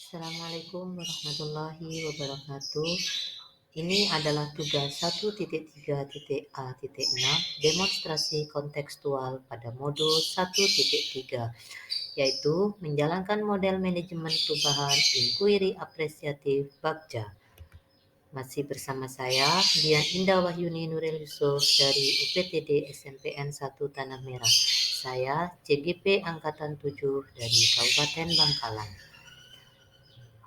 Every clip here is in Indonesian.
Assalamualaikum warahmatullahi wabarakatuh. Ini adalah tugas 1.3.a.6 demonstrasi kontekstual pada modul 1.3, yaitu menjalankan model manajemen perubahan inquiry apresiatif Bagja. Masih bersama saya, Dian Indah Wahyuni Nuril Yusuf dari UPTD SMPN 1 Tanah Merah. Saya CGP Angkatan 7 dari Kabupaten Bangkalan.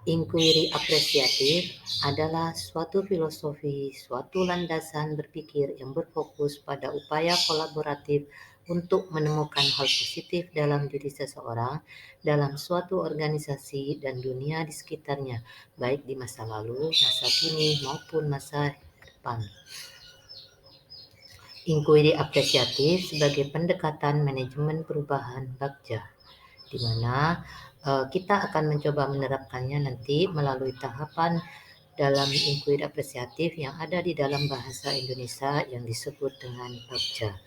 Inquiry apresiatif adalah suatu filosofi, suatu landasan berpikir yang berfokus pada upaya kolaboratif untuk menemukan hal positif dalam diri seseorang, dalam suatu organisasi dan dunia di sekitarnya, baik di masa lalu, masa kini, maupun masa depan. Inquiry apresiatif sebagai pendekatan manajemen perubahan Bagja, di mana kita akan mencoba menerapkannya nanti melalui tahapan dalam inquiry apresiatif yang ada di dalam bahasa Indonesia yang disebut dengan Bagja.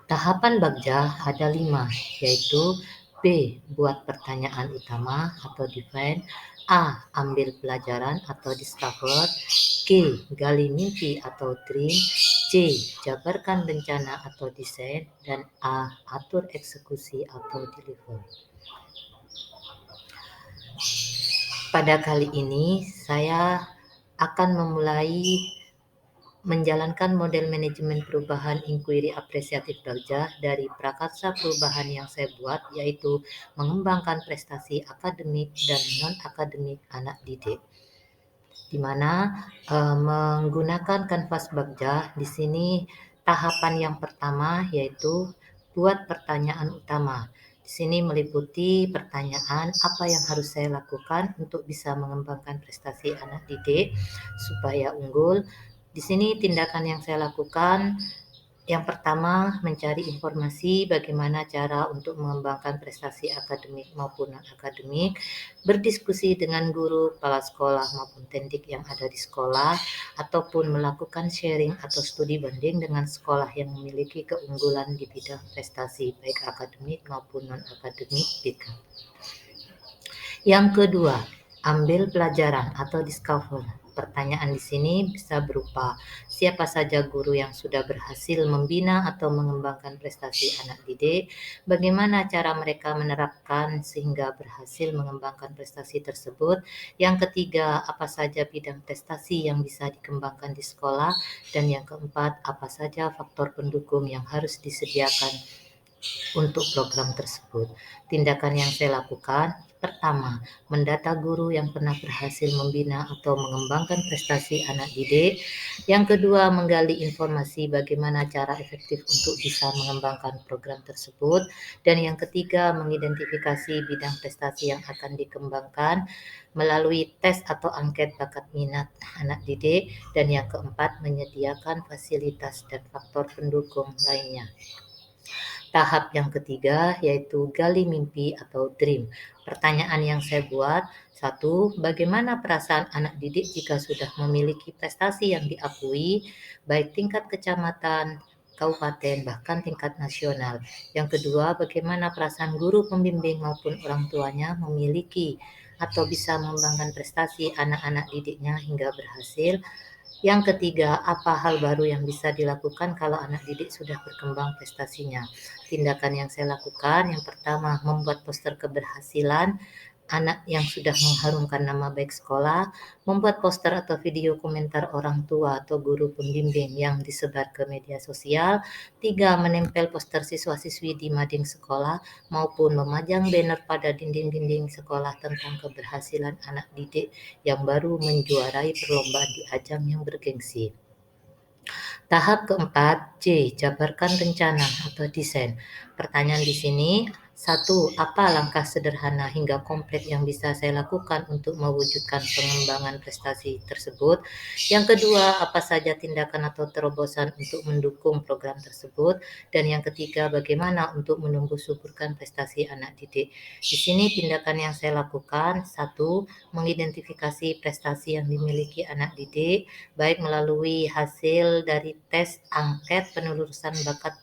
Tahapan Bagja ada 5, yaitu B. Buat pertanyaan utama atau define, A. Ambil pelajaran atau discover, G. Gali mimpi atau dream, C. Jabarkan rencana atau desain, dan A. Atur eksekusi atau deliver. Pada kali ini saya akan memulai menjalankan model manajemen perubahan inquiry apresiatif Bagja dari prakarsa perubahan yang saya buat, yaitu mengembangkan prestasi akademik dan non-akademik anak didik, di mana menggunakan kanvas Bagja. Di sini tahapan yang pertama yaitu buat pertanyaan utama. Di sini meliputi pertanyaan apa yang harus saya lakukan untuk bisa mengembangkan prestasi anak didik supaya unggul. Di sini tindakan yang saya lakukan, yang pertama mencari informasi bagaimana cara untuk mengembangkan prestasi akademik maupun non-akademik, berdiskusi dengan guru, kepala sekolah maupun tendik yang ada di sekolah, ataupun melakukan sharing atau studi banding dengan sekolah yang memiliki keunggulan di bidang prestasi baik akademik maupun non-akademik. Yang kedua, ambil pelajaran atau discover. Pertanyaan di sini bisa berupa siapa saja guru yang sudah berhasil membina atau mengembangkan prestasi anak didik, bagaimana cara mereka menerapkan sehingga berhasil mengembangkan prestasi tersebut. Yang ketiga, apa saja bidang prestasi yang bisa dikembangkan di sekolah, dan yang keempat, apa saja faktor pendukung yang harus disediakan untuk program tersebut. Tindakan yang saya lakukan, pertama, mendata guru yang pernah berhasil membina atau mengembangkan prestasi anak didik. Yang kedua, menggali informasi bagaimana cara efektif untuk bisa mengembangkan program tersebut. Dan yang ketiga, mengidentifikasi bidang prestasi yang akan dikembangkan melalui tes atau angket bakat minat anak didik. Dan yang keempat, menyediakan fasilitas dan faktor pendukung lainnya. Tahap yang ketiga yaitu gali mimpi atau dream. Pertanyaan yang saya buat, 1. Bagaimana perasaan anak didik jika sudah memiliki prestasi yang diakui, baik tingkat kecamatan, kabupaten, bahkan tingkat nasional. Yang kedua, bagaimana perasaan guru pembimbing maupun orang tuanya memiliki atau bisa mengembangkan prestasi anak-anak didiknya hingga berhasil. Yang ketiga, apa hal baru yang bisa dilakukan kalau anak didik sudah berkembang prestasinya? Tindakan yang saya lakukan, yang pertama, membuat poster keberhasilan anak yang sudah mengharumkan nama baik sekolah, membuat poster atau video komentar orang tua atau guru pembimbing yang disebar ke media sosial. 3. Menempel poster siswa-siswi di mading sekolah maupun memajang banner pada dinding-dinding sekolah tentang keberhasilan anak didik yang baru menjuarai perlombaan di ajang yang bergengsi. Tahap keempat, C. Jabarkan rencana atau desain. Pertanyaan di sini, 1. Apa langkah sederhana hingga komplit yang bisa saya lakukan untuk mewujudkan pengembangan prestasi tersebut? Yang kedua, apa saja tindakan atau terobosan untuk mendukung program tersebut? Dan yang ketiga, bagaimana untuk menumbuh suburkan prestasi anak didik? Di sini tindakan yang saya lakukan, 1. Mengidentifikasi prestasi yang dimiliki anak didik, baik melalui hasil dari tes angket penelusuran bakat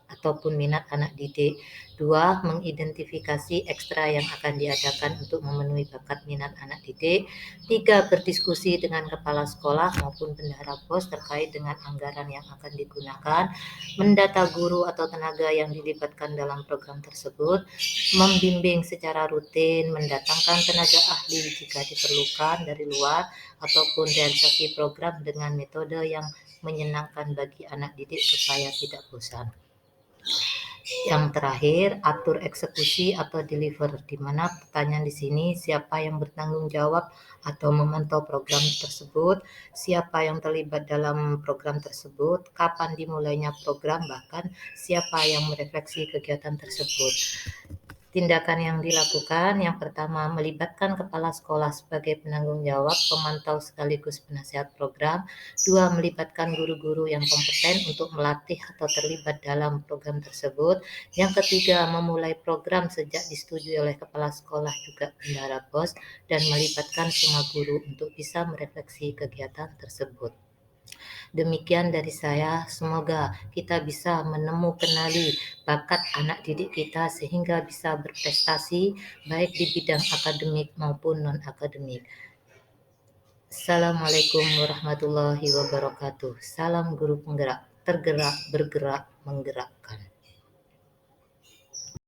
ataupun minat anak didik. 2. Mengidentifikasi ekstra yang akan diadakan untuk memenuhi bakat minat anak didik. 3. Berdiskusi dengan kepala sekolah maupun bendahara POS terkait dengan anggaran yang akan digunakan, mendata guru atau tenaga yang dilibatkan dalam program tersebut, membimbing secara rutin, mendatangkan tenaga ahli jika diperlukan dari luar, ataupun realisasi program dengan metode yang menyenangkan bagi anak didik supaya tidak bosan. Yang terakhir, atur eksekusi atau deliver, di mana pertanyaan di sini siapa yang bertanggung jawab atau memantau program tersebut, siapa yang terlibat dalam program tersebut, kapan dimulainya program, bahkan siapa yang merefleksi kegiatan tersebut. Tindakan yang dilakukan, yang pertama, melibatkan kepala sekolah sebagai penanggung jawab, pemantau sekaligus penasihat program. 2. Melibatkan guru-guru yang kompeten untuk melatih atau terlibat dalam program tersebut. Yang ketiga, memulai program sejak disetujui oleh kepala sekolah juga bendahara POS, dan melibatkan semua guru untuk bisa merefleksi kegiatan tersebut. Demikian dari saya, semoga kita bisa menemukan bakat anak didik kita sehingga bisa berprestasi baik di bidang akademik maupun non-akademik. Assalamualaikum warahmatullahi wabarakatuh. Salam guru penggerak, tergerak, bergerak, menggerakkan.